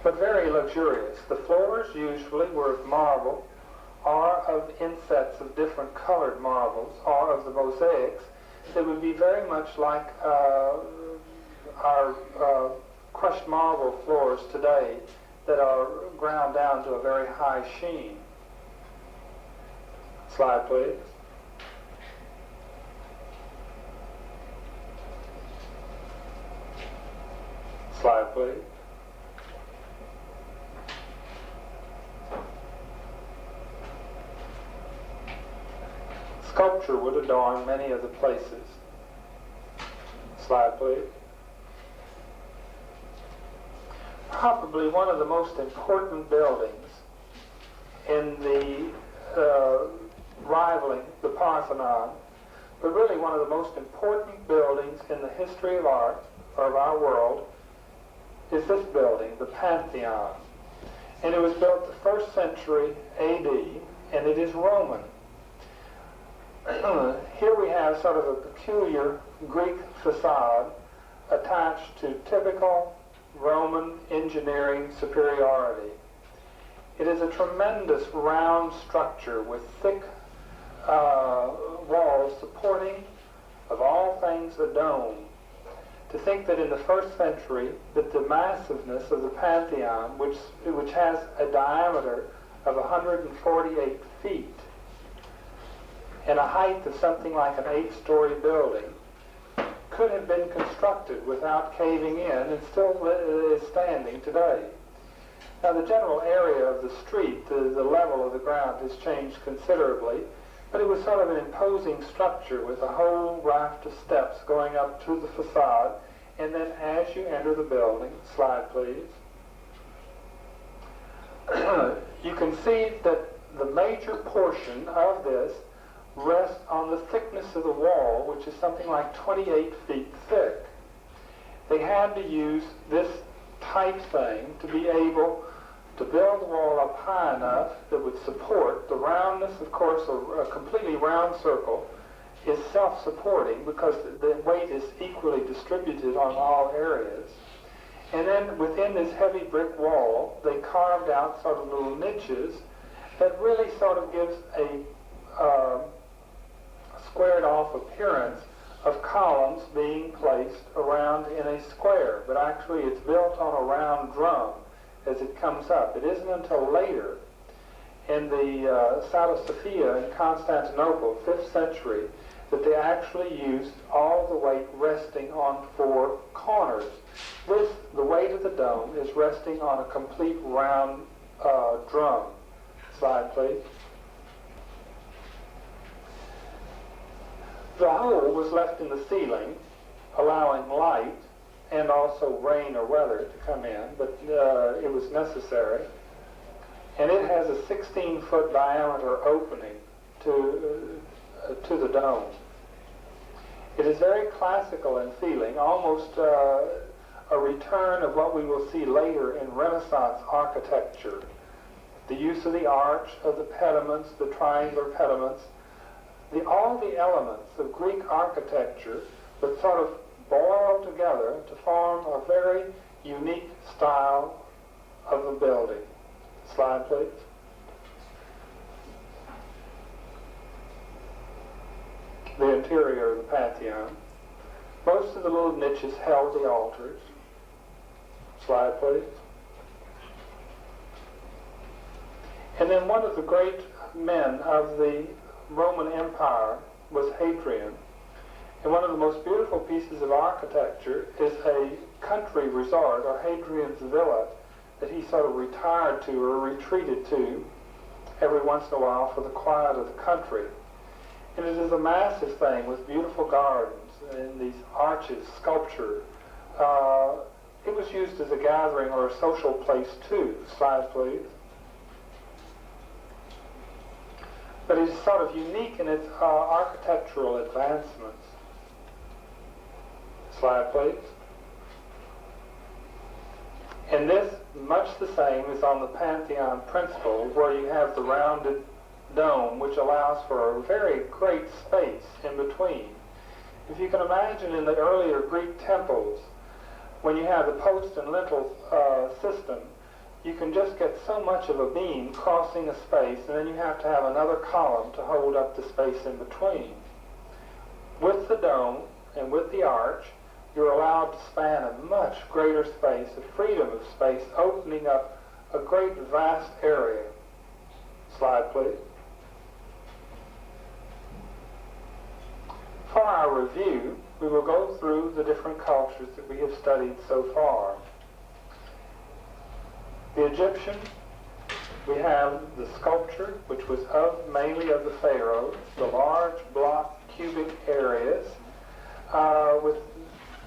but very luxurious. The floors usually were of marble, or of insets of different colored marbles, or of the mosaics that would be very much like our crushed marble floors today that are ground down to a very high sheen. Slide, please. Slide, please. Sculpture would adorn many of the places. Slide, please. Probably one of the most important buildings in the rivaling the Parthenon, but really one of the most important buildings in the history of art, or of our world, is this building, the Pantheon. And it was built the 1st century AD, and it is Roman. Here we have sort of a peculiar Greek facade attached to typical Roman engineering superiority. It is a tremendous round structure with thick walls supporting, of all things, a dome. To think that in the 1st century that the massiveness of the Pantheon, which has a diameter of 148 feet and a height of something like an 8-story building, could have been constructed without caving in and still is standing today. Now the general area of the street, the level of the ground has changed considerably, but it was sort of an imposing structure with a whole raft of steps going up to the facade, and then as you enter the building, slide please, you can see that the major portion of this rests on the thickness of the wall, which is something like 28 feet thick. They had to use this type thing to be able to build the wall up high enough that would support the roundness. Of course, a completely round circle is self-supporting because the weight is equally distributed on all areas. And then within this heavy brick wall, they carved out sort of little niches that really sort of gives a squared off appearance of columns being placed around in a square, but actually it's built on a round drum as it comes up. It isn't until later in the Sala Sophia in Constantinople, 5th century, that they actually used all the weight resting on 4 corners. The weight of the dome is resting on a complete round drum. Slide, please. The hole was left in the ceiling, allowing light and also rain or weather to come in, but it was necessary. And it has a 16-foot diameter opening to the dome. It is very classical in feeling, almost a return of what we will see later in Renaissance architecture. The use of the arch, of the pediments, the triangular pediments, all the elements of Greek architecture that sort of boil together to form a very unique style of a building. Slide, please. The interior of the Pantheon. Most of the little niches held the altars. Slide, please. And then one of the great men of the Roman Empire was Hadrian. And one of the most beautiful pieces of architecture is a country resort, or Hadrian's villa, that he sort of retired to or retreated to every once in a while for the quiet of the country. And it is a massive thing with beautiful gardens and these arches, sculpture. It was used as a gathering or a social place too. Slide, please. But it is sort of unique in its architectural advancements. Slide, please. And this, much the same, is on the Pantheon principle, where you have the rounded dome, which allows for a very great space in between. If you can imagine in the earlier Greek temples, when you have the post and lintel system, you can just get so much of a beam crossing a space, and then you have to have another column to hold up the space in between. With the dome and with the arch, you're allowed to span a much greater space, a freedom of space, opening up a great vast area. Slide, please. For our review, we will go through the different cultures that we have studied so far. The Egyptian, we have the sculpture, which was mainly of the pharaohs, the large block cubic areas, with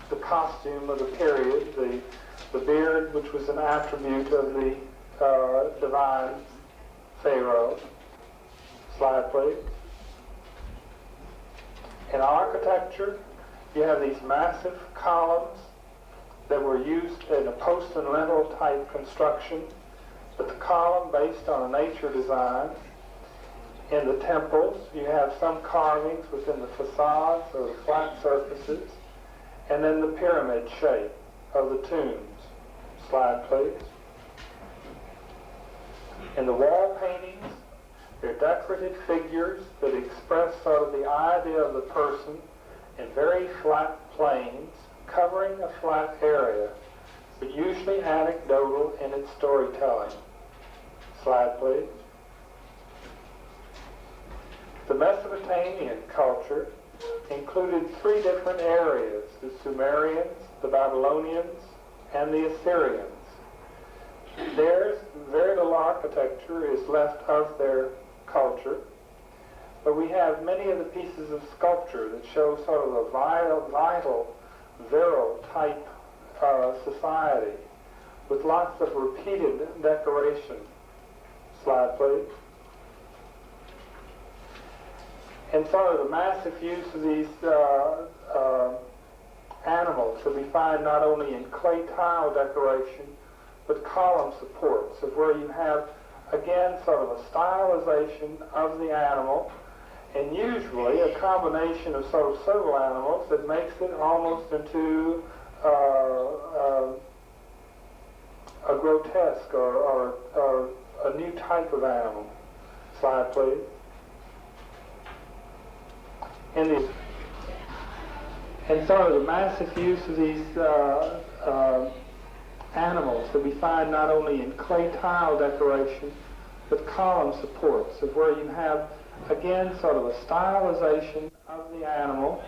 the costume of the period, the beard, which was an attribute of the divine pharaoh. Slide, please. In architecture, you have these massive columns that were used in a post and lintel type construction, but the column based on a nature design. In the temples, you have some carvings within the facades or the flat surfaces, and then the pyramid shape of the tombs. Slide, please. In the wall paintings, they're decorative figures that express sort of the idea of the person in very flat planes, covering a flat area, but usually anecdotal in its storytelling. Slide, please. The Mesopotamian culture included three different areas: the Sumerians, the Babylonians, and the Assyrians. There's very little architecture is left of their culture, but we have many of the pieces of sculpture that show sort of a vital, virile type society with lots of repeated decoration. Slide, please. And sort of the massive use of these animals that we find not only in clay tile decoration, but column supports, of where you have, again, sort of a stylization of the animal, and usually a combination of sort of several animals that makes it almost into a grotesque or a new type of animal. Slide, please. And sort of the massive use of these animals that we find not only in clay tile decoration, but column supports, of where you have, again, sort of a stylization of the animal,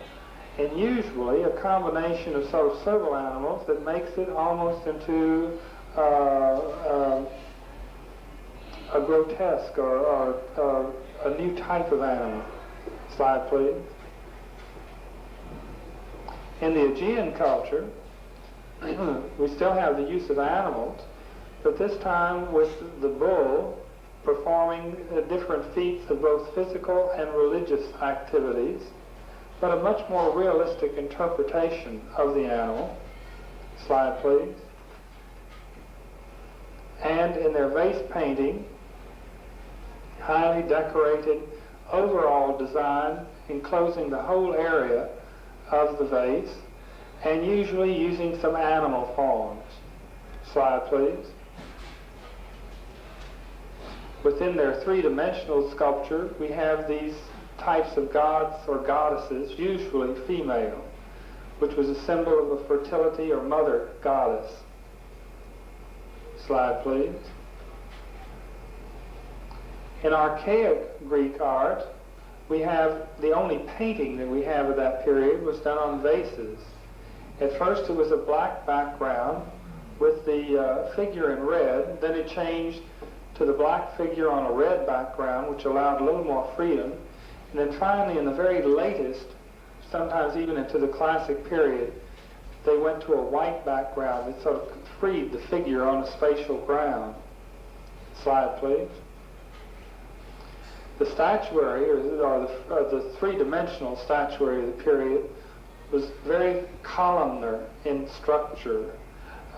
and usually a combination of sort of several animals that makes it almost into a grotesque or a new type of animal. Slide, please. In the Aegean culture, we still have the use of animals, but this time with the bull performing different feats of both physical and religious activities, but a much more realistic interpretation of the animal. Slide, please. And in their vase painting, highly decorated overall design enclosing the whole area of the vase, and usually using some animal forms. Slide, please. Within their three-dimensional sculpture, we have these types of gods or goddesses, usually female, which was a symbol of a fertility or mother goddess. Slide, please. In archaic Greek art, we have the only painting that we have of that period was done on vases. At first it was a black background with the figure in red, then it changed to the black figure on a red background, which allowed a little more freedom, and then finally in the very latest, sometimes even into the classic period, they went to a white background that sort of freed the figure on a spatial ground. Slide, please. The statuary, or the three-dimensional statuary of the period, was very columnar in structure.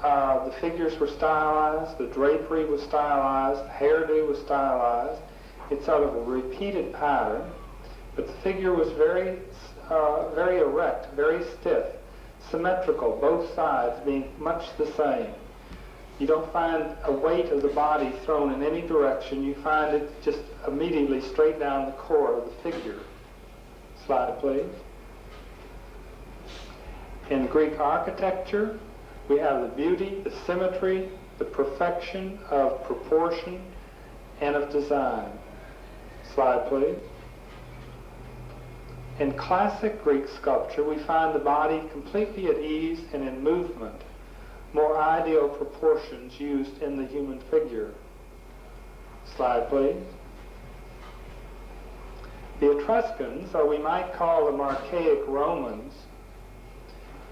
The figures were stylized, the drapery was stylized, the hairdo was stylized. It's sort of a repeated pattern, but the figure was very erect, very stiff, symmetrical, both sides being much the same. You don't find a weight of the body thrown in any direction. You find it just immediately straight down the core of the figure. Slide, please. In Greek architecture, we have the beauty, the symmetry, the perfection of proportion and of design. Slide, please. In classic Greek sculpture, we find the body completely at ease and in movement, more ideal proportions used in the human figure. Slide, please. The Etruscans, or we might call them archaic Romans,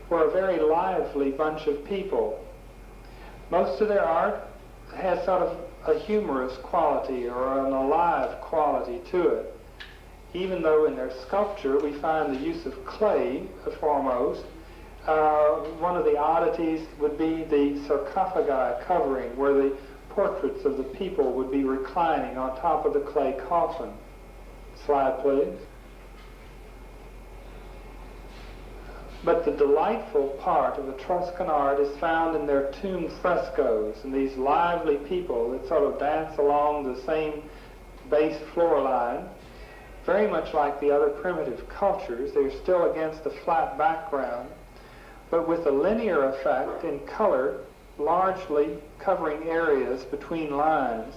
were a very lively bunch of people. Most of their art has sort of a humorous quality or an alive quality to it. Even though in their sculpture we find the use of clay foremost, one of the oddities would be the sarcophagi covering, where the portraits of the people would be reclining on top of the clay coffin. Slide, please. But the delightful part of Etruscan art is found in their tomb frescoes, and these lively people that sort of dance along the same base floor line. Very much like the other primitive cultures, they're still against a flat background, but with a linear effect in color, largely covering areas between lines.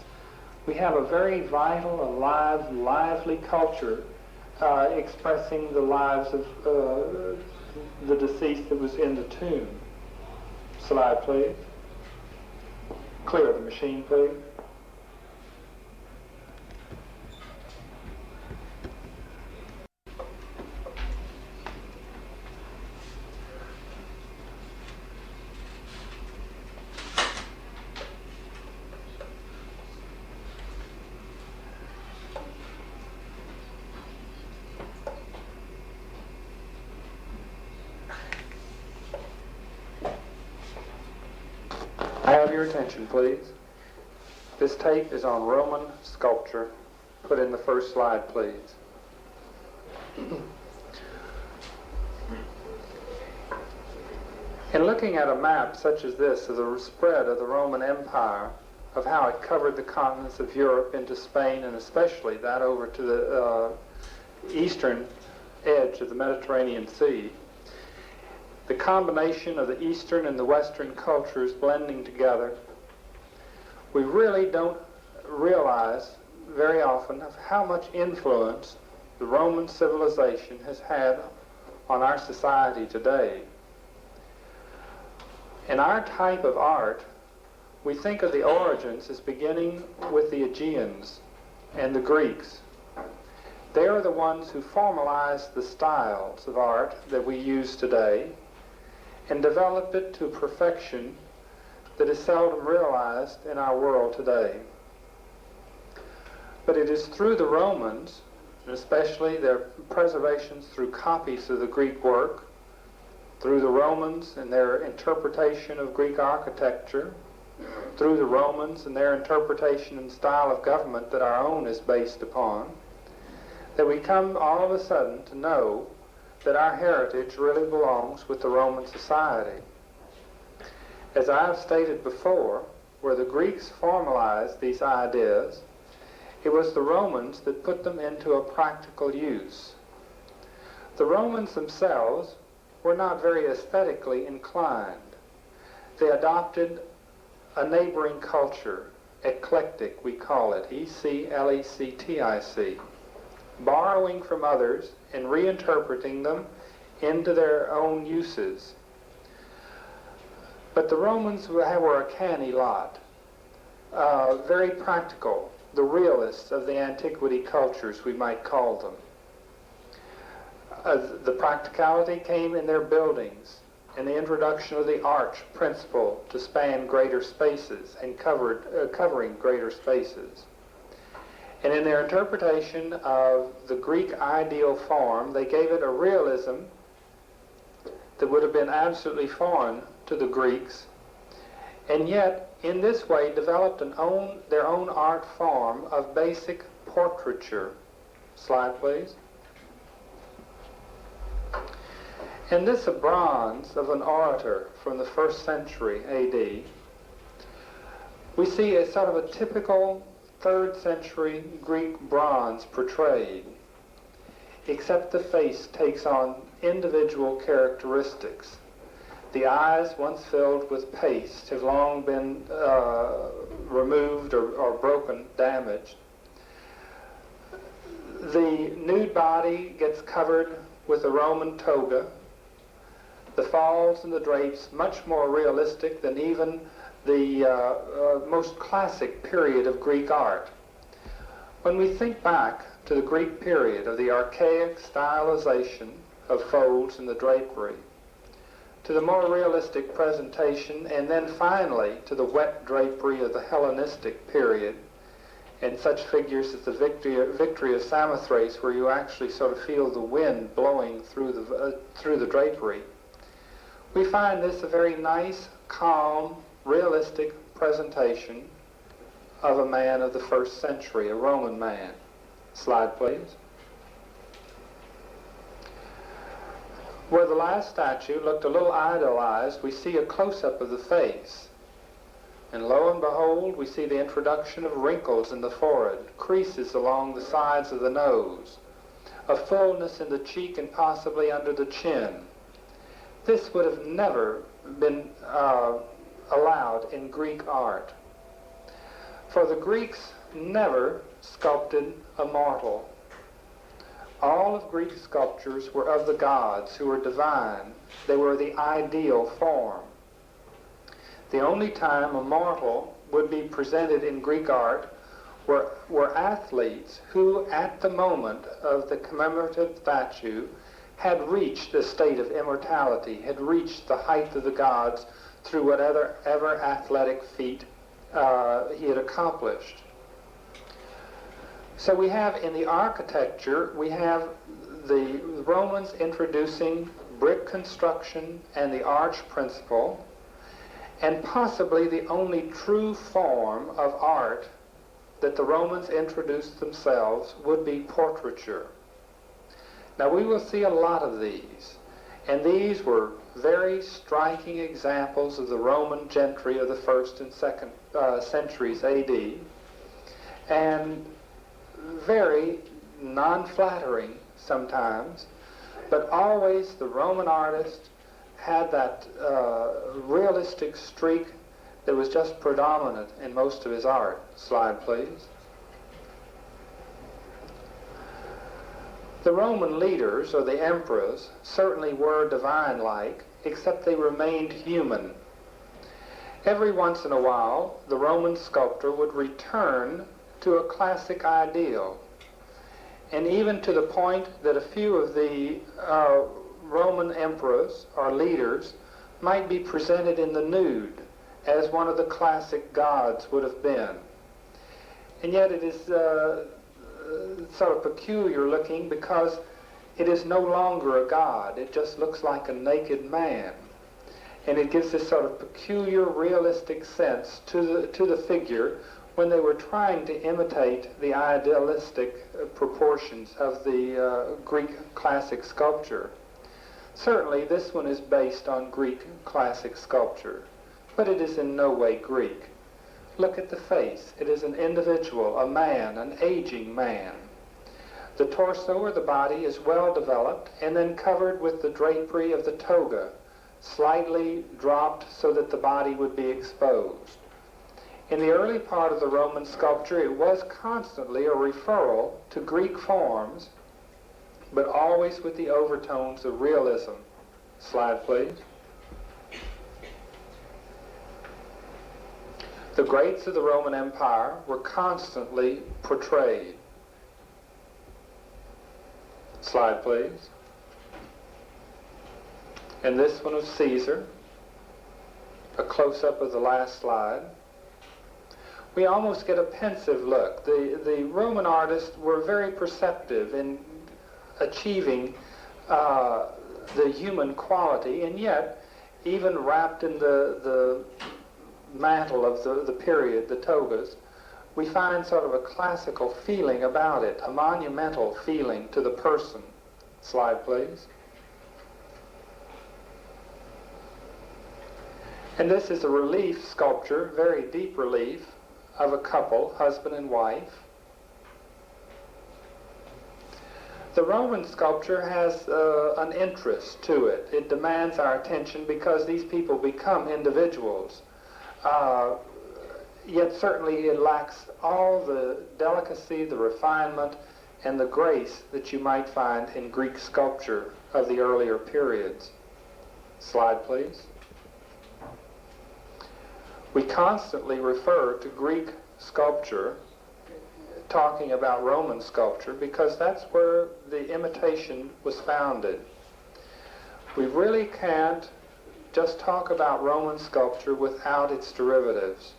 We have a very vital, alive, lively culture expressing the lives of the deceased that was in the tomb. Slide, please. Clear the machine, please. I have your attention, please. This tape is on Roman sculpture. Put in the first slide, please. In looking at a map such as this of the spread of the Roman Empire, of how it covered the continents of Europe into Spain, and especially that over to the eastern edge of the Mediterranean Sea, the combination of the Eastern and the Western cultures blending together, we really don't realize very often of how much influence the Roman civilization has had on our society today. In our type of art, we think of the origins as beginning with the Aegeans and the Greeks. They are the ones who formalized the styles of art that we use today and developed it to perfection that is seldom realized in our world today. But it is through the Romans, and especially their preservations through copies of the Greek work, through the Romans and their interpretation of Greek architecture, through the Romans and their interpretation and style of government that our own is based upon, that we come all of a sudden to know that our heritage really belongs with the Roman society. As I have stated before, where the Greeks formalized these ideas, it was the Romans that put them into a practical use. The Romans themselves were not very aesthetically inclined. They adopted a neighboring culture, eclectic we call it, E-C-L-E-C-T-I-C, borrowing from others and reinterpreting them into their own uses. But the Romans were a canny lot, very practical, the realists of the antiquity cultures, we might call them. The practicality came in their buildings, and the introduction of the arch principle to span greater spaces and covering greater spaces. And in their interpretation of the Greek ideal form, they gave it a realism that would have been absolutely foreign to the Greeks, and yet in this way developed their own art form of basic portraiture. Slide, please. In this a bronze of an orator from the 1st century A.D., we see a sort of a typical 3rd century Greek bronze portrayed, except the face takes on individual characteristics. The eyes, once filled with paste, have long been removed or broken, damaged. The nude body gets covered with a Roman toga. The falls and the drapes much more realistic than even the most classic period of Greek art. When we think back to the Greek period of the archaic stylization of folds in the drapery, to the more realistic presentation, and then finally to the wet drapery of the Hellenistic period, and such figures as the victory of Samothrace, where you actually sort of feel the wind blowing through the drapery, we find this a very nice, calm, realistic presentation of a man of the 1st century, a Roman man. Slide, please. Where the last statue looked a little idolized, we see a close-up of the face. And lo and behold, we see the introduction of wrinkles in the forehead, creases along the sides of the nose, a fullness in the cheek and possibly under the chin. This would have never been allowed in Greek art. For the Greeks never sculpted a mortal. All of Greek sculptures were of the gods, who were divine. They were the ideal form. The only time a mortal would be presented in Greek art were athletes who, at the moment of the commemorative statue, had reached a state of immortality, had reached the height of the gods through whatever athletic feat he had accomplished. So we have in the architecture, we have the Romans introducing brick construction and the arch principle, and possibly the only true form of art that the Romans introduced themselves would be portraiture. Now we will see a lot of these, and these were very striking examples of the Roman gentry of the 1st and 2nd centuries A.D., and very non-flattering sometimes, but always the Roman artist had that realistic streak that was just predominant in most of his art. Slide, please. The Roman leaders, or the emperors, certainly were divine-like, except they remained human. Every once in a while, the Roman sculptor would return to a classic ideal, and even to the point that a few of the Roman emperors or leaders might be presented in the nude, as one of the classic gods would have been. And yet it is sort of peculiar looking, because it is no longer a god. It just looks like a naked man. And it gives this sort of peculiar realistic sense to the figure when they were trying to imitate the idealistic proportions of the Greek classic sculpture. Certainly this one is based on Greek classic sculpture, but it is in no way Greek. Look at the face. It is an individual, a man, an aging man. The torso or the body is well developed and then covered with the drapery of the toga, slightly dropped so that the body would be exposed. In the early part of the Roman sculpture, it was constantly a referral to Greek forms, but always with the overtones of realism. Slide, please. The greats of the Roman Empire were constantly portrayed. Slide, please. And this one of Caesar, a close-up of the last slide. We almost get a pensive look. The Roman artists were very perceptive in achieving the human quality, and yet, even wrapped in the mantle of the period, the togas, we find sort of a classical feeling about it, a monumental feeling to the person. Slide, please. And this is a relief sculpture, very deep relief, of a couple, husband and wife. The Roman sculpture has an interest to it. It demands our attention because these people become individuals. Yet certainly it lacks all the delicacy, the refinement, and the grace that you might find in Greek sculpture of the earlier periods. Slide, please. We constantly refer to Greek sculpture talking about Roman sculpture because that's where the imitation was founded. We really can't just talk about Roman sculpture without its derivatives.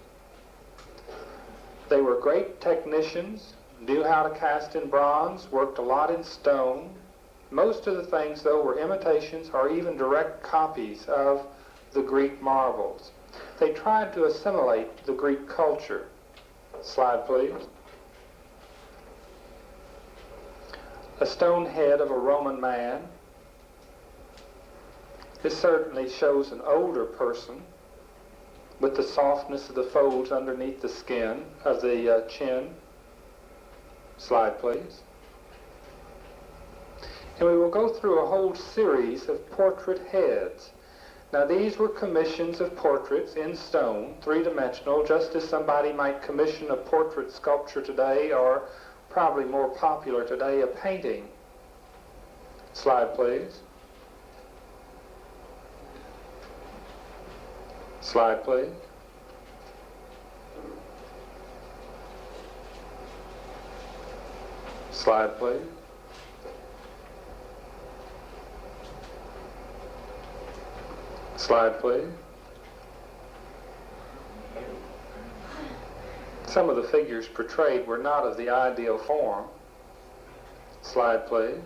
They were great technicians, knew how to cast in bronze, worked a lot in stone. Most of the things, though, were imitations or even direct copies of the Greek marbles. They tried to assimilate the Greek culture. Slide, please. A stone head of a Roman man. This certainly shows an older person with the softness of the folds underneath the skin of the chin. Slide, please. And we will go through a whole series of portrait heads. Now these were commissions of portraits in stone, three-dimensional, just as somebody might commission a portrait sculpture today, or probably more popular today, a painting. Slide, please. Slide, please. Slide, please. Slide, please. Some of the figures portrayed were not of the ideal form. Slide, please.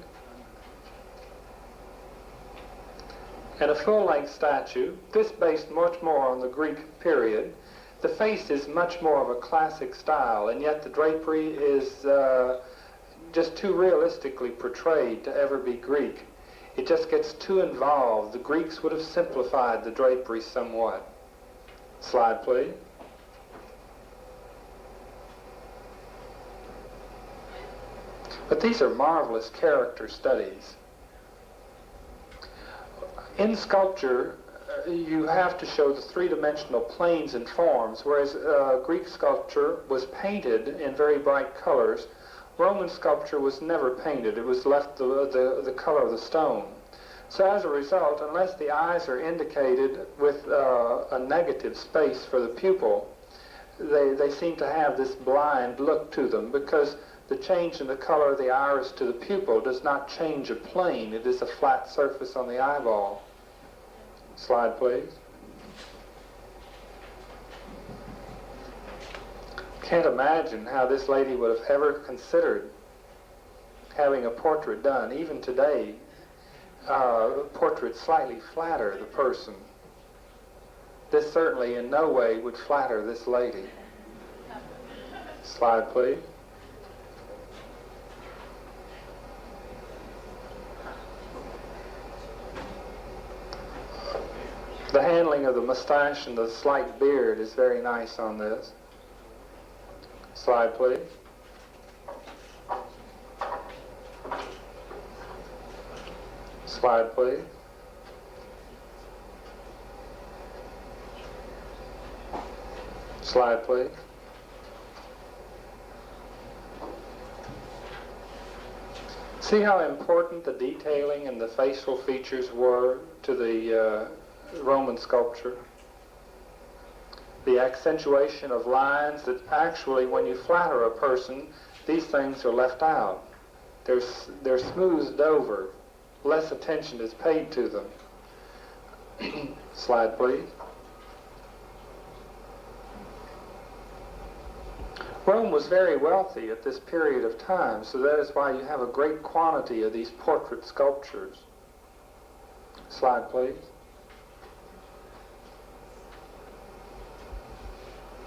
And a full-length statue, this based much more on the Greek period. The face is much more of a classic style, and yet the drapery is just too realistically portrayed to ever be Greek. It just gets too involved. The Greeks would have simplified the drapery somewhat. Slide, please. But these are marvelous character studies. In sculpture, you have to show the three-dimensional planes and forms, whereas Greek sculpture was painted in very bright colors. Roman sculpture was never painted. It was left the color of the stone. So as a result, unless the eyes are indicated with a negative space for the pupil, they seem to have this blind look to them, because the change in the color of the iris to the pupil does not change a plane. It is a flat surface on the eyeball. Slide, please. Can't imagine how this lady would have ever considered having a portrait done. Even today, portraits slightly flatter the person. This certainly in no way would flatter this lady. Slide, please. The handling of the mustache and the slight beard is very nice on this. Slide, please. Slide, please. Slide, please. See how important the detailing and the facial features were to the Roman sculpture? The accentuation of lines that actually, when you flatter a person, these things are left out. They're smoothed over. Less attention is paid to them. Slide, please. Rome was very wealthy at this period of time, so that is why you have a great quantity of these portrait sculptures. Slide, please.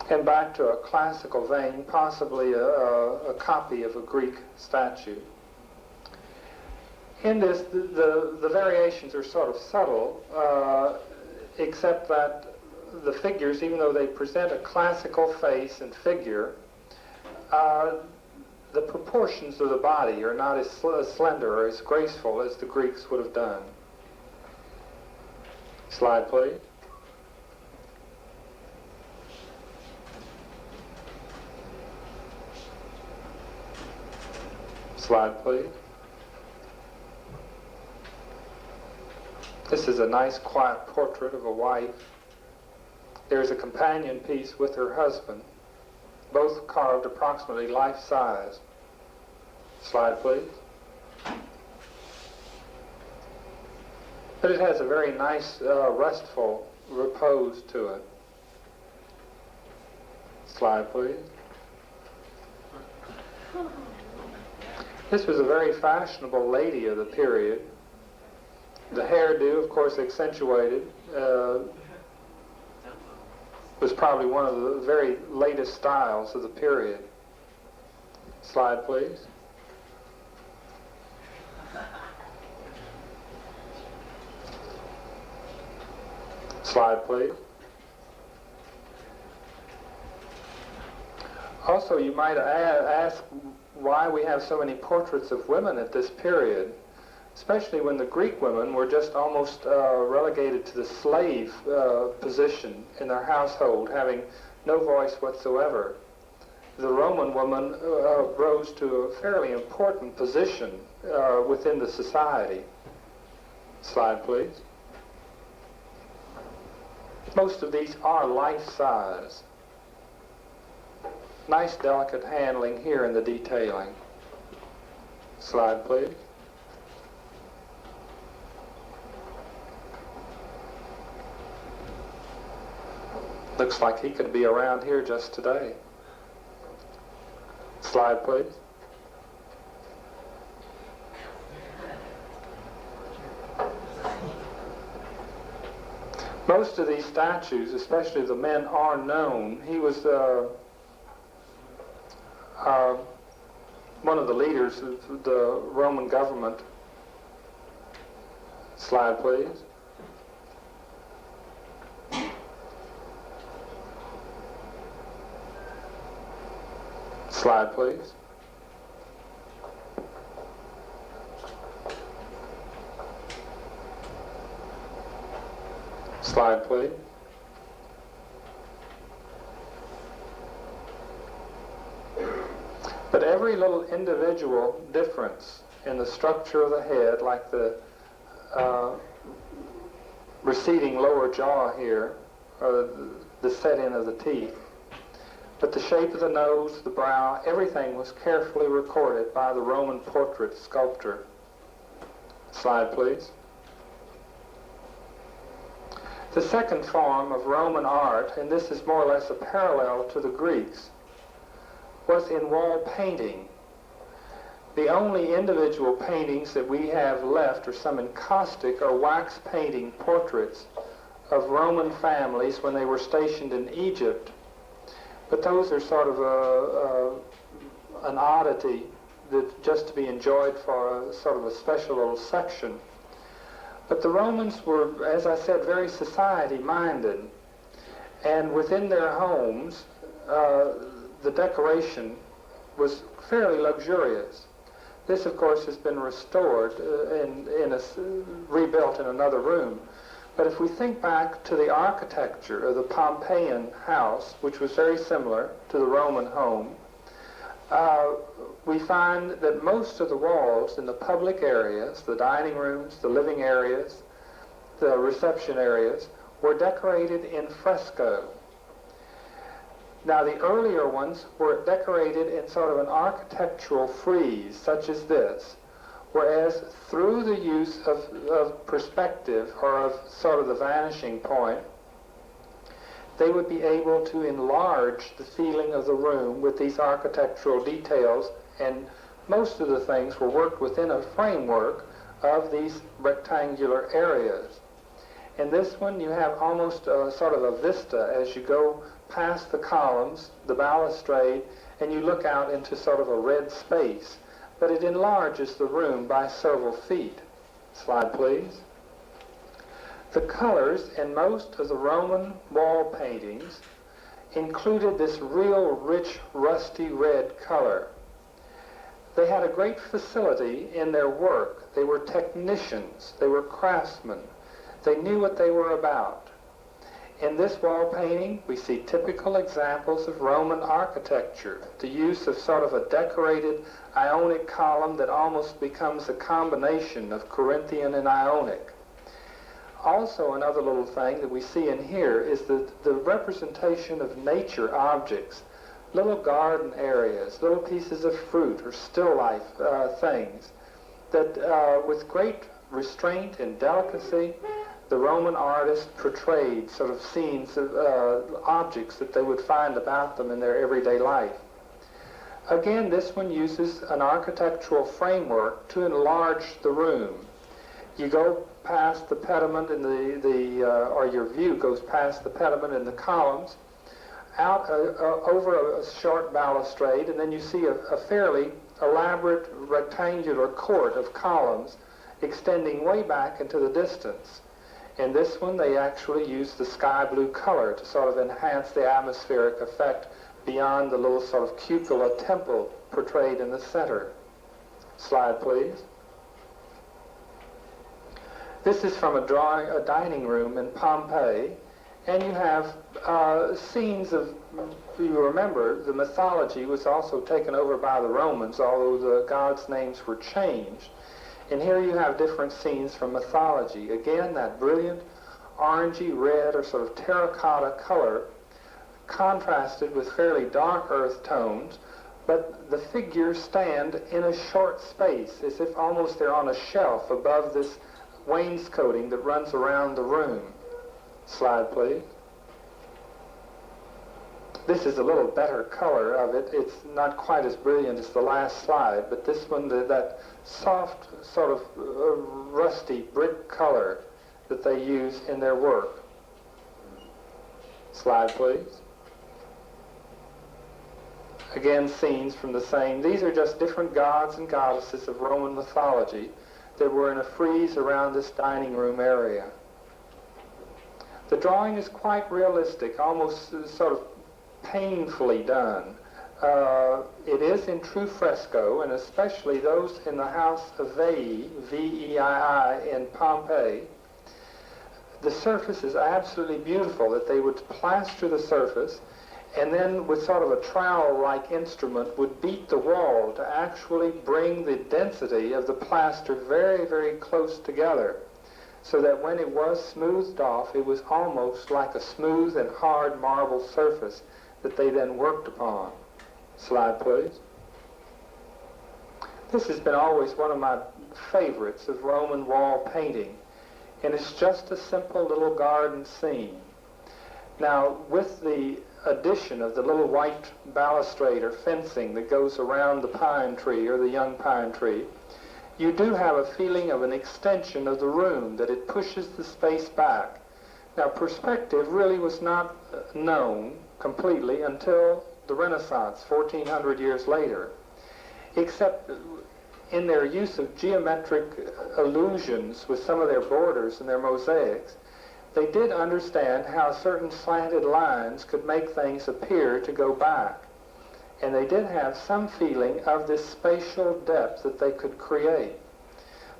And back to a classical vein, possibly a copy of a Greek statue. In this, the variations are sort of subtle, except that the figures, even though they present a classical face and figure, the proportions of the body are not as slender or as graceful as the Greeks would have done. Slide, please. Slide, please. This is a nice, quiet portrait of a wife. There's a companion piece with her husband, both carved approximately life-size. Slide, please. But it has a very nice, restful repose to it. Slide, please. This was a very fashionable lady of the period. The hairdo, of course, accentuated, was probably one of the very latest styles of the period. Slide, please. Slide, please. Also, you might ask why we have so many portraits of women at this period, especially when the Greek women were just almost relegated to the slave position in their household, having no voice whatsoever. The Roman woman rose to a fairly important position within the society. Slide, please. Most of these are life-size. Nice, delicate handling here in the detailing. Slide, please. Looks like he could be around here just today. Slide, please. Most of these statues, especially the men, are known. He was one of the leaders of the Roman government. Slide, please. Slide, please. Slide, please. But every little individual difference in the structure of the head, like the receding lower jaw here, or the set-in of the teeth, but the shape of the nose, the brow, everything was carefully recorded by the Roman portrait sculptor. Slide, please. The second form of Roman art, and this is more or less a parallel to the Greeks, was in wall painting. The only individual paintings that we have left are some encaustic or wax painting portraits of Roman families when they were stationed in Egypt. But those are sort of an oddity that just to be enjoyed for a sort of a special little section. But the Romans were, as I said, very society-minded, and within their homes, the decoration was fairly luxurious. This, of course, has been restored rebuilt in another room. But if we think back to the architecture of the Pompeian house, which was very similar to the Roman home, we find that most of the walls in the public areas, the dining rooms, the living areas, the reception areas, were decorated in fresco. Now, the earlier ones were decorated in sort of an architectural frieze, such as this, whereas through the use of perspective, or of sort of the vanishing point, they would be able to enlarge the feeling of the room with these architectural details, and most of the things were worked within a framework of these rectangular areas. In this one, you have almost a sort of a vista as you go past the columns, the balustrade, and you look out into sort of a red space. But it enlarges the room by several feet. Slide, please. The colors in most of the Roman wall paintings included this real rich rusty red color. They had a great facility in their work. They were technicians. They were craftsmen. They knew what they were about. In this wall painting, we see typical examples of Roman architecture, the use of sort of a decorated Ionic column that almost becomes a combination of Corinthian and Ionic. Also, another little thing that we see in here is the representation of nature objects, little garden areas, little pieces of fruit or still life things that with great restraint and delicacy, the Roman artist portrayed sort of scenes of objects that they would find about them in their everyday life. Again, this one uses an architectural framework to enlarge the room. You go past the pediment and or your view goes past the pediment and the columns, out over a short balustrade, and then you see a fairly elaborate rectangular court of columns extending way back into the distance. In this one, they actually use the sky blue color to sort of enhance the atmospheric effect beyond the little sort of cupola temple portrayed in the center. Slide, please. This is from a dining room in Pompeii, and you have scenes of, you remember, the mythology was also taken over by the Romans, although the gods' names were changed. And here you have different scenes from mythology. Again, that brilliant orangey red or sort of terracotta color contrasted with fairly dark earth tones, but the figures stand in a short space, as if almost they're on a shelf above this wainscoting that runs around the room. Slide, please. This is a little better color of it. It's not quite as brilliant as the last slide, but this one, that soft sort of rusty brick color that they use in their work. Slide, please. Again, scenes from the same. These are just different gods and goddesses of Roman mythology that were in a frieze around this dining room area. The drawing is quite realistic, almost sort of painfully done. It is in true fresco, and especially those in the house of Veii, V-E-I-I, in Pompeii. The surface is absolutely beautiful, that they would plaster the surface and then with sort of a trowel-like instrument would beat the wall to actually bring the density of the plaster very, very close together, so that when it was smoothed off, it was almost like a smooth and hard marble surface that they then worked upon. Slide, please. This has been always one of my favorites of Roman wall painting, and it's just a simple little garden scene. Now, with the addition of the little white balustrade or fencing that goes around the pine tree or the young pine tree, you do have a feeling of an extension of the room, that it pushes the space back. Now, perspective really was not known completely until the Renaissance, 1400 years later, except in their use of geometric illusions with some of their borders and their mosaics. They did understand how certain slanted lines could make things appear to go back. And they did have some feeling of this spatial depth that they could create.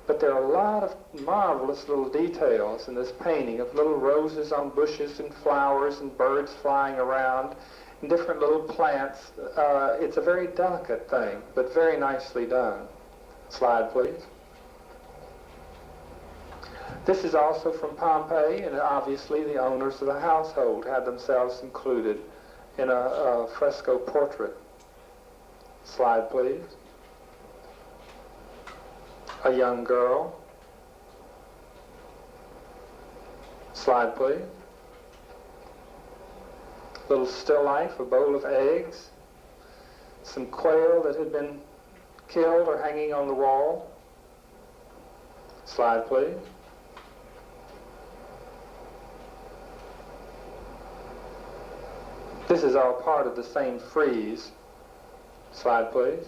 But there are a lot of marvelous little details in this painting of little roses on bushes and flowers and birds flying around and different little plants. It's a very delicate thing, but very nicely done. Slide, please. This is also from Pompeii, and obviously the owners of the household had themselves included in a fresco portrait. Slide, please. A young girl. Slide, please. Little still life, a bowl of eggs, some quail that had been killed or hanging on the wall. Slide, please. This is all part of the same frieze. Slide, please.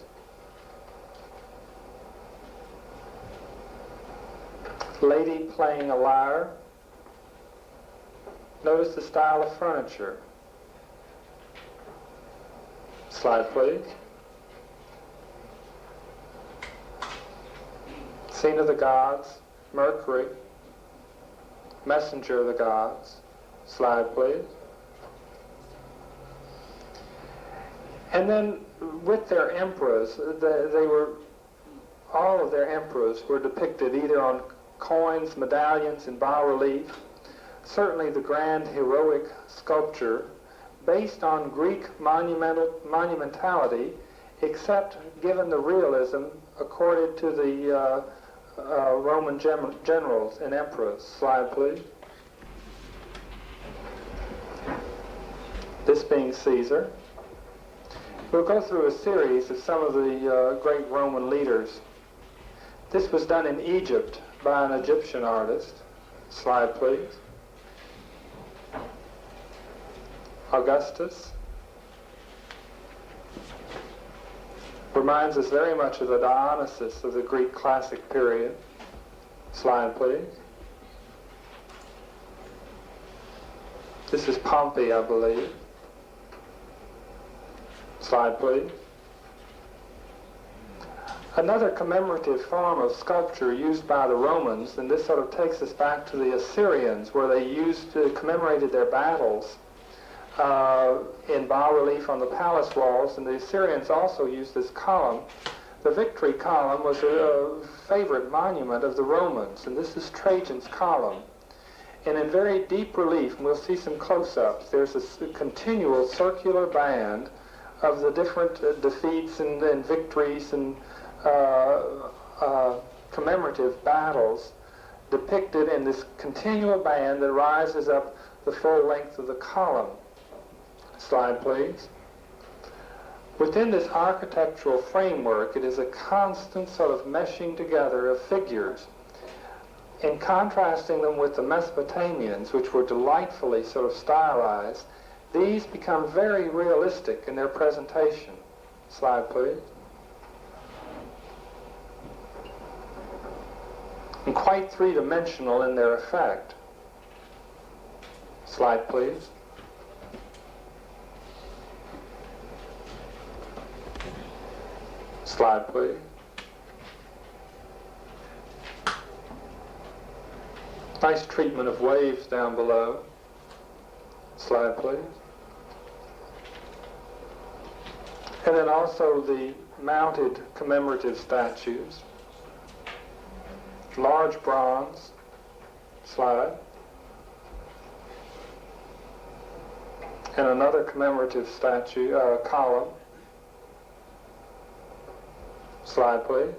Lady playing a lyre. Notice the style of furniture. Slide, please. Scene of the gods, Mercury, messenger of the gods. Slide, please. And then with their emperors, all of their emperors were depicted either on coins, medallions, in bas-relief. Certainly the grand heroic sculpture based on Greek monumentality, except given the realism accorded to the Roman generals and emperors. Slide, please. This being Caesar. We'll go through a series of some of the great Roman leaders. This was done in Egypt by an Egyptian artist. Slide, please. Augustus. Reminds us very much of the Dionysus of the Greek classic period. Slide, please. This is Pompey, I believe. Slide, please. Another commemorative form of sculpture used by the Romans, and this sort of takes us back to the Assyrians, where they commemorated their battles in bas-relief on the palace walls, and the Assyrians also used this column. The victory column was a favorite monument of the Romans, and this is Trajan's column. And in very deep relief, and we'll see some close-ups, there's a continual circular band of the different defeats and victories and commemorative battles depicted in this continual band that rises up the full length of the column. Slide, please. Within this architectural framework, it is a constant sort of meshing together of figures. In contrasting them with the Mesopotamians, which were delightfully sort of stylized, these become very realistic in their presentation. Slide, please. And quite three-dimensional in their effect. Slide, please. Slide, please. Nice treatment of waves down below. Slide, please. And then also the mounted commemorative statues. Large bronze. Slide. And another commemorative statue, column. Slide, please.